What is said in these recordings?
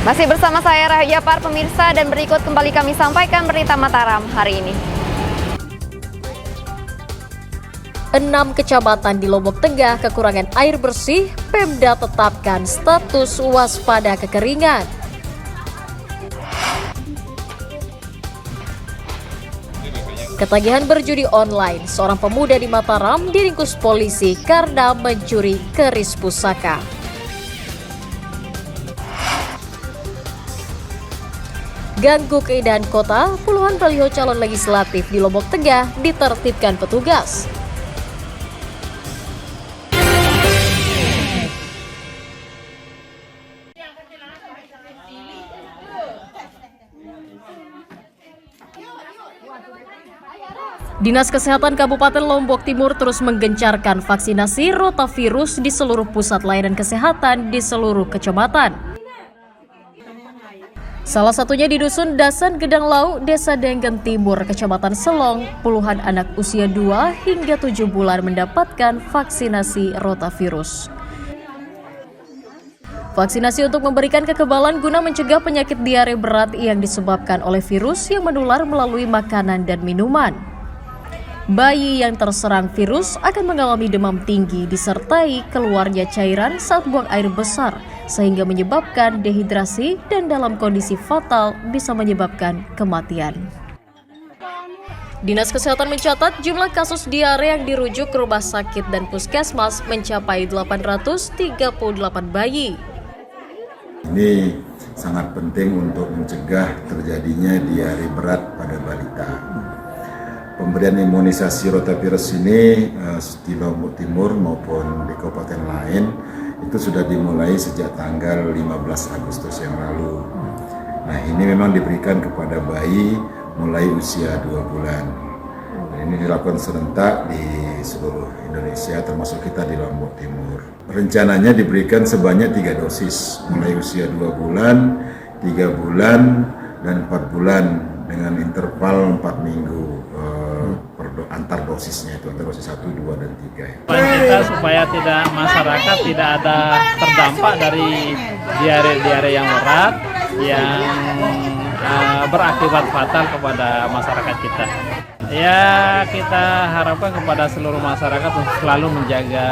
Masih bersama saya Rahayu Japar, pemirsa, dan berikut kembali kami sampaikan berita Mataram hari ini. 6 kecamatan di Lombok Tengah kekurangan air bersih, Pemda tetapkan status waspada kekeringan. Ketagihan berjudi online, seorang pemuda di Mataram diringkus polisi karena mencuri keris pusaka. Ganggu keindahan kota, puluhan baliho calon legislatif di Lombok Tengah ditertibkan petugas. Dinas Kesehatan Kabupaten Lombok Timur terus menggencarkan vaksinasi rotavirus di seluruh pusat layanan kesehatan di seluruh kecamatan. Salah satunya di Dusun Dasan Gedang Lau, Desa Denggen Timur, Kecamatan Selong, puluhan anak usia 2 hingga 7 bulan mendapatkan vaksinasi rotavirus. Vaksinasi untuk memberikan kekebalan guna mencegah penyakit diare berat yang disebabkan oleh virus yang menular melalui makanan dan minuman. Bayi yang terserang virus akan mengalami demam tinggi disertai keluarnya cairan saat buang air besar, sehingga menyebabkan dehidrasi dan dalam kondisi fatal bisa menyebabkan kematian. Dinas Kesehatan mencatat jumlah kasus diare yang dirujuk ke rumah sakit dan puskesmas mencapai 838 bayi. Ini sangat penting untuk mencegah terjadinya diare berat pada balita. Pemberian imunisasi rotavirus ini di Lombok Timur maupun di kabupaten lain itu sudah dimulai sejak tanggal 15 Agustus yang lalu. Nah, ini memang diberikan kepada bayi mulai usia 2 bulan. Ini dilakukan serentak di seluruh Indonesia, termasuk kita di Lombok Timur. Rencananya diberikan sebanyak 3 dosis, mulai usia 2 bulan, 3 bulan, dan 4 bulan dengan interval 4 minggu antar dosisnya, itu antar dosis 1, 2, dan 3. Kita supaya masyarakat tidak ada terdampak dari diare-diare yang berat yang berakibat fatal kepada masyarakat kita. Ya, kita harapkan kepada seluruh masyarakat untuk selalu menjaga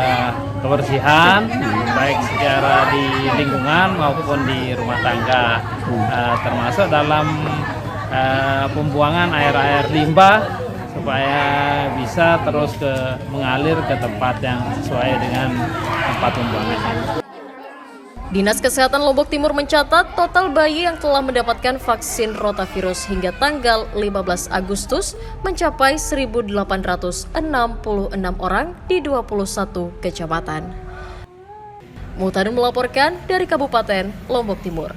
kebersihan, baik secara di lingkungan maupun di rumah tangga, termasuk dalam pembuangan air-air limbah supaya bisa terus mengalir ke tempat yang sesuai dengan tempat pembuangannya. Dinas Kesehatan Lombok Timur mencatat total bayi yang telah mendapatkan vaksin rotavirus hingga tanggal 15 Agustus mencapai 1.866 orang di 21 kecamatan. Muhtadin melaporkan dari Kabupaten Lombok Timur.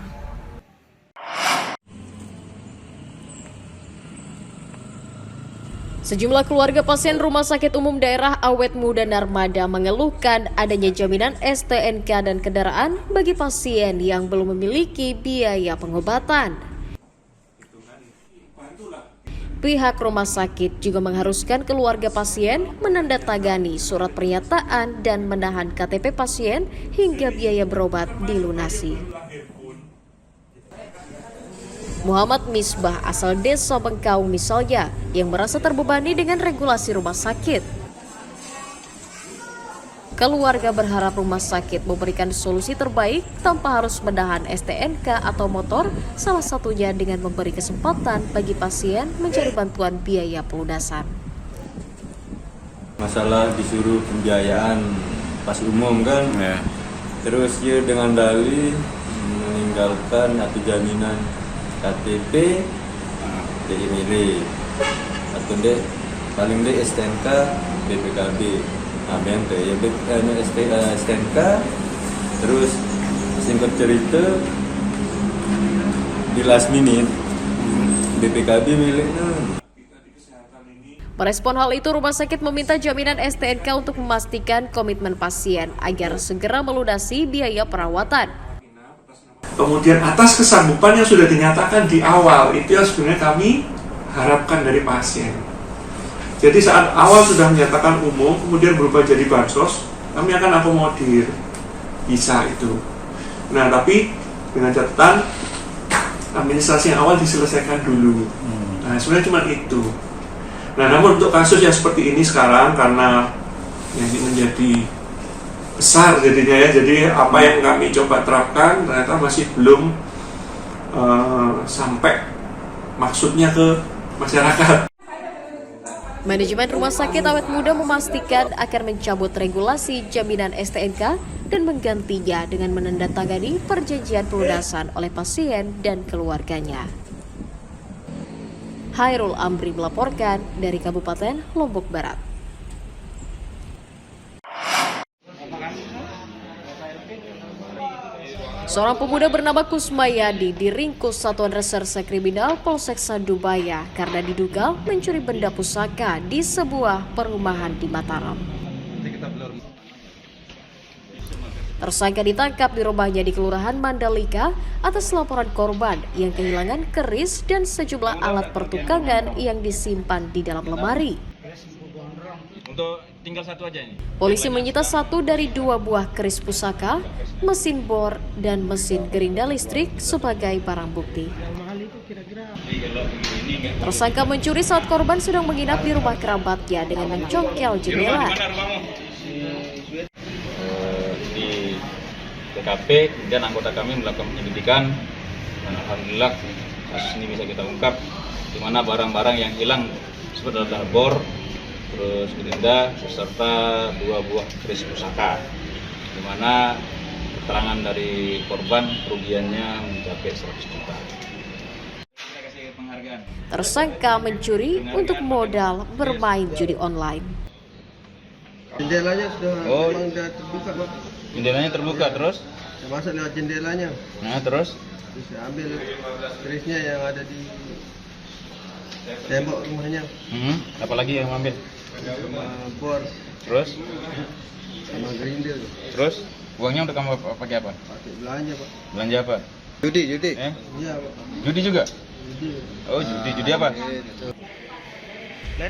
Sejumlah keluarga pasien Rumah Sakit Umum Daerah Awet Muda Narmada mengeluhkan adanya jaminan STNK dan kendaraan bagi pasien yang belum memiliki biaya pengobatan. Pihak rumah sakit juga mengharuskan keluarga pasien menandatangani surat pernyataan dan menahan KTP pasien hingga biaya berobat dilunasi. Muhammad Misbah asal desa Bengkau misalnya yang merasa terbebani dengan regulasi rumah sakit. Keluarga berharap rumah sakit memberikan solusi terbaik tanpa harus menahan STNK atau motor, salah satunya dengan memberi kesempatan bagi pasien mencari bantuan biaya pelunasan. Masalah disuruh pembiayaan pas umum kan, terus dia dengan dalih meninggalkan atau jaminan KTP, DI milik, atau paling STNK, BPKB, bente ya STNK, terus singkat cerita di last minute BPKB miliknya. Merespon hal itu, rumah sakit meminta jaminan STNK untuk memastikan komitmen pasien agar segera melunasi biaya perawatan. Kemudian atas kesanggupan yang sudah dinyatakan di awal, itu yang sebenarnya kami harapkan dari pasien. Jadi saat awal sudah menyatakan umum, kemudian berubah jadi bansos, kami akan akomodir, bisa itu. Nah, tapi dengan catatan administrasi yang awal diselesaikan dulu. Nah, sebenarnya cuma itu. Nah, namun untuk kasus yang seperti ini sekarang, karena yang ini menjadi besar jadinya ya, jadi apa yang kami coba terapkan ternyata masih belum sampai maksudnya ke masyarakat. Manajemen Rumah Sakit Awet Muda memastikan akan mencabut regulasi jaminan STNK dan menggantinya dengan menandatangani perjanjian pelunasan oleh pasien dan keluarganya. Hairul Amri melaporkan dari Kabupaten Lombok Barat. Seorang pemuda bernama Kusmayadi diringkus Satuan Reserse Kriminal Polsek Sandubaya karena diduga mencuri benda pusaka di sebuah perumahan di Mataram. Tersangka ditangkap di rumahnya di Kelurahan Mandalika atas laporan korban yang kehilangan keris dan sejumlah alat pertukangan yang disimpan di dalam lemari. Untuk tinggal satu aja ini. Polisi menyita 1 dari 2 buah keris pusaka, mesin bor, dan mesin gerinda listrik sebagai barang bukti. Tersangka mencuri saat korban sedang menginap di rumah kerabatnya dengan mencongkel jendela. Di TKP, kemudian anggota kami melakukan penyelidikan dan alhamdulillah kasus ini bisa kita ungkap, di mana barang-barang yang hilang seperti adalah bor, terus gerinda beserta 2 buah keris pusaka, di mana keterangan dari korban kerugiannya mencapai 100 juta. Tersangka mencuri untuk modal bermain judi online. Jendelanya sudah terbuka, Pak. Jendelanya terbuka, terus? Saya masuk lewat jendelanya. Nah, terus Saya ambil kerisnya yang ada di tembok rumahnya. Apalagi yang ambil? Sama bor, Terus? sama grinder. Terus? Uangnya udah kamu pakai apa? Pakai belanja, Pak. Belanja apa? Judi. Iya, Pak. Judi juga? Judi. Oh, judi apa?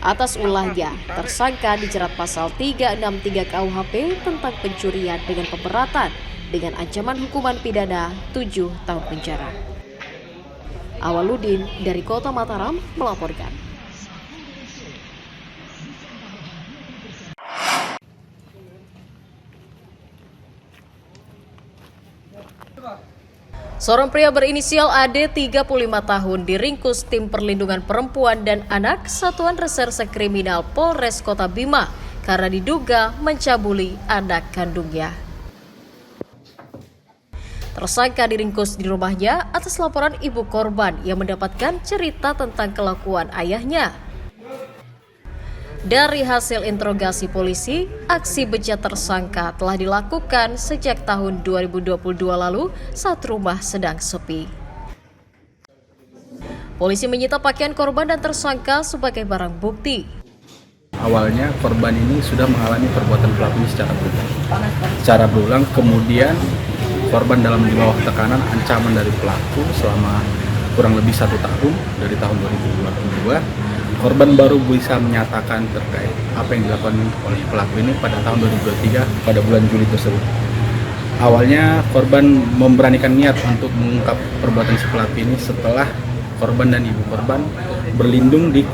Atas ulahnya, tersangka dijerat pasal 363 KUHP tentang pencurian dengan pemberatan dengan ancaman hukuman pidana 7 tahun penjara. Awaludin dari Kota Mataram melaporkan. Seorang pria berinisial AD 35 tahun diringkus tim perlindungan perempuan dan anak Satuan Reserse Kriminal Polres Kota Bima karena diduga mencabuli anak kandungnya. Tersangka diringkus di rumahnya atas laporan ibu korban yang mendapatkan cerita tentang kelakuan ayahnya. Dari hasil interogasi polisi, aksi bejat tersangka telah dilakukan sejak tahun 2022 lalu saat rumah sedang sepi. Polisi menyita pakaian korban dan tersangka sebagai barang bukti. Awalnya korban ini sudah mengalami perbuatan pelaku ini secara berulang, kemudian korban dalam di bawah tekanan ancaman dari pelaku selama kurang lebih 1 tahun dari tahun 2022. Korban baru bisa menyatakan terkait apa yang dilakukan oleh pelaku ini pada tahun 2023 pada bulan Juli tersebut. Awalnya korban memberanikan niat untuk mengungkap perbuatan si pelaku ini setelah korban dan ibu korban berlindung di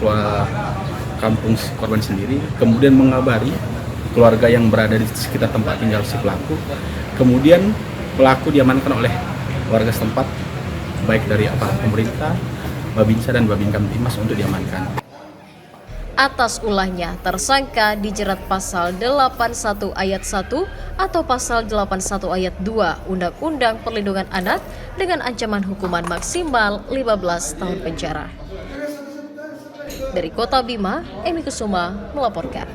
kampung korban sendiri, kemudian mengabari keluarga yang berada di sekitar tempat tinggal si pelaku. Kemudian pelaku diamankan oleh warga setempat, baik dari aparat pemerintah, Babinsa dan Babin Kamtimas untuk diamankan. Atas ulahnya, tersangka dijerat pasal 81 ayat 1 atau pasal 81 ayat 2 Undang-Undang Perlindungan Anak dengan ancaman hukuman maksimal 15 tahun penjara. Dari Kota Bima, Emi Kusuma melaporkan.